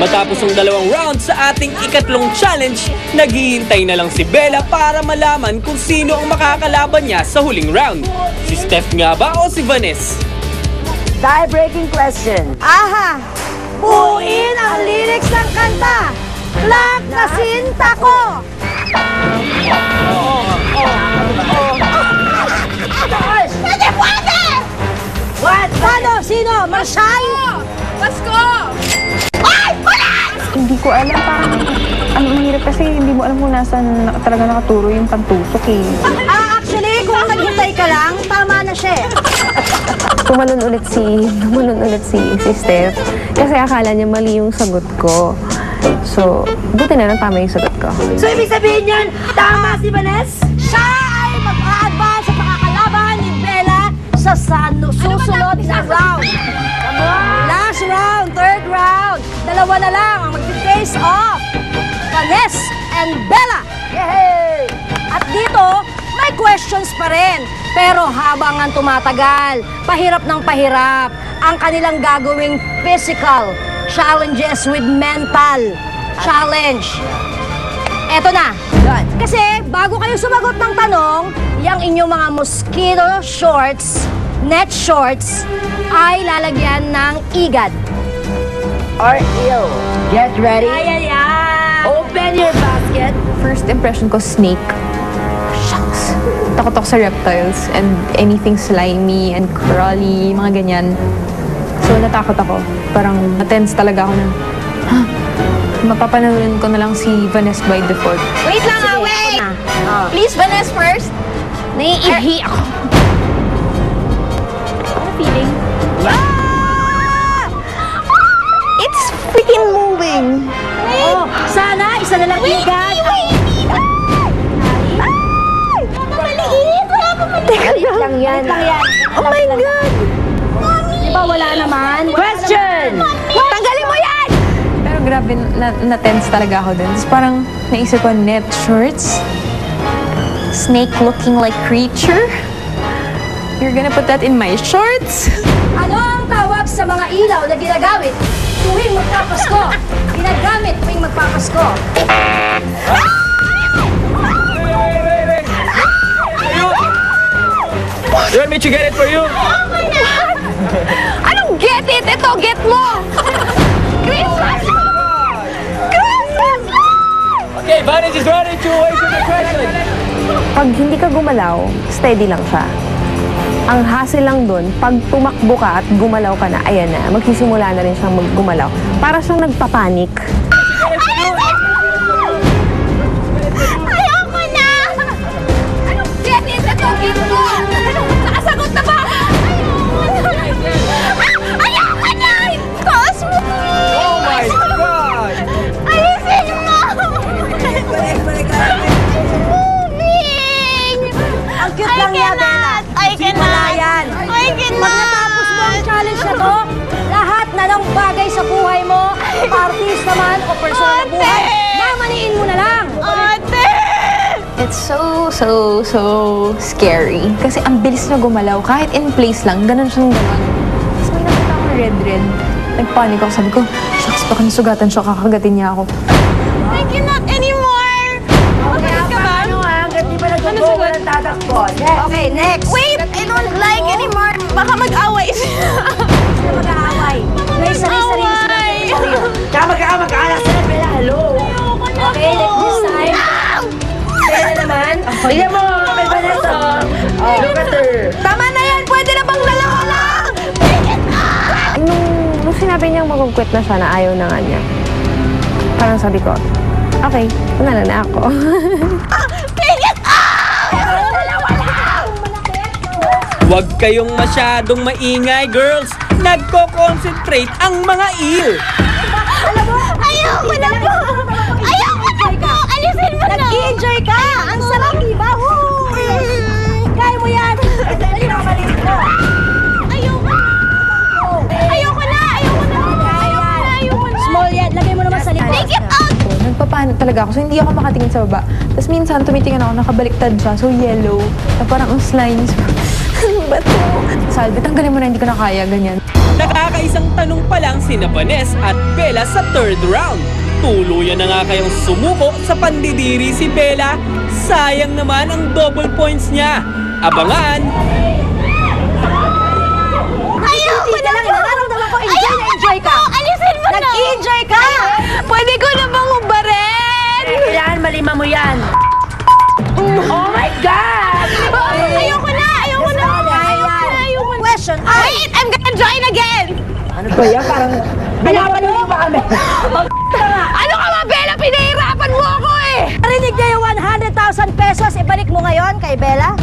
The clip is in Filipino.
Matapos ang dalawang round sa ating ikatlong challenge, naghihintay na lang si Bella para malaman kung sino ang makakalaban niya sa huling round. Si Steph nga ba o si Vanessa? Tie-breaking question. Aha! Buuin ang lyrics ng kanta! Black na sinta ko! Pwede, pwede! What? Paano? Sino? Marshall? Pasko! Ay! Panas! Hindi ko alam, parang ang mahirap kasi hindi mo alam kung nasaan talaga nakaturo yung pantusok eh. Actually, kung naghintay ka lang, tama na siya eh. Tumalon ulit si Steph kasi akala niya mali yung sagot ko. So, buti na lang tama yung sagot ko. So, ibig sabihin yan, tama si Vanessa? Siya ay mag-a-advance sa pakakalaban ni Bella sa susunod na round. Last round, third round. Dalawa na lang ang mag-face off. Vanessa and Bella. Yay! At dito, may questions pa rin. Pero habang ang tumatagal, pahirap ng pahirap ang kanilang gagawing physical challenges with mental challenge. Eto na. Kasi bago kayo sumagot ng tanong, yung inyong mga mosquito shorts, net shorts, ay lalagyan ng igad. Or ill. Get ready. Ayan. Open your basket. First impression ko, snake. Shucks. Takot ako sa reptiles and anything slimy and crawly, mga ganyan. So, natakot ako. Parang na-tense talaga ako na, mapapanalunan ko na lang si Vanessa by default. Wait lang, wait! Please, Vanessa first. Naiihi ako. Ano feeling? Ah! It's freaking moving! Oh, sana, isa na lang igad. Maliit! Wala pa maliit! Lang yan. Oh my God! Di ba wala naman? Question! Tanggalin mo yan! Pero grabe, na-tense talaga ako dun. Tapos parang naisip ko, net shorts? Snake looking like creature? You're gonna put that in my shorts? Ano ang tawag sa mga ilaw na ginagamit tuwing magpapasko? Ginagamit tuwing magpapasko. You want me to get it for you? Anong get it? Ito, get mo! Christmas! Christmas! Okay, Vanessa is ready to answer the question. Pag hindi ka gumalaw, steady lang siya. Ang hassle lang dun, pag tumakbo ka at gumalaw ka na, ayan na, magsisimula na rin siyang maggumalaw. Para siyang nagpapanik. Ayoko na! Anong get it? Ito, get mo! Nakasagot na ba? Ayoko na! Taas mo! Oh my God! Ayusin mo! Moving! Ang cute lang niya, Bella. I cannot! Yan. I cannot! Pag natapos mo ang challenge na to, lahat na ng bagay sa buhay mo, parties naman o personal na buhay, mamaniin mo na lang! Ate! It's so scary. Kasi ang bilis na gumalaw. Kahit in place lang, ganun siyang gano'n. Tapos may nakita akong red. Nagpanik ako. Sabi ko, shucks, baka nasugatan siya, kakagatin niya ako. I cannot anymore! Okay ka ba? Ano nga? Hanggat di pa nagbubo, walang tatakbo. Okay, next! Wait! I don't like anymore! Baka mag-away siya! Sila mag-aaway. May sarili-sarili sila. Tsaka magkaanak sila, Bella. Hello? Okay, like this time. Bella naman. Tignan mo, kay Vanessa. Oh, look at her. Tama na yan! Pwede na bang dalawa lang? Nung sinabi niyang mag-quit na siya na ayaw na nga niya, parang sabi ko, okay, panalo na ako. Huwag kayong masyadong maingay, girls. Nagko-concentrate ang mga il. Ayoko na po! Ayoko na po! Alisin mo na! Nag-i-enjoy ka! Ang sarap, diba? Kaya mo yan! Dali na, maliit mo! Ayoko na! Ayoko na! Ayoko na! Ayoko na! Small yan. Lagay mo naman sa likod. Take it out! Nagpapanik talaga ako, so hindi ako makatingin sa baba. Tapos minsan tumitingin ako, nakabaliktad siya, so yellow. Na parang ang slimy. Ano ba to? Salve, tanggalin mo na, hindi ko na kaya, ganyan. Nakakaisang tanong pa lang si sina Vanessa at Bella sa third round. Tuluyan na nga kayong sumuko sa pandidiri si Bella. Sayang naman ang double points niya. Abangan! Ayoko na lang, nararamdaman ko, enjoy na enjoy ka. Alisin mo na! Nag-enjoy ka. Pwede ko na bang ubarin? Kailangan malima mo yan. Oh my God! Ayoko na! Ayoko na! Ayoko na! Question ay, Wait! I'm gonna join again! Ano ba yan? Parang pinapanood mo ba kami? Ano ka ba, Bella? Pinahirapan mo ako eh! narinig niya yung 100,000 pesos. Ibalik mo ngayon kay Bella.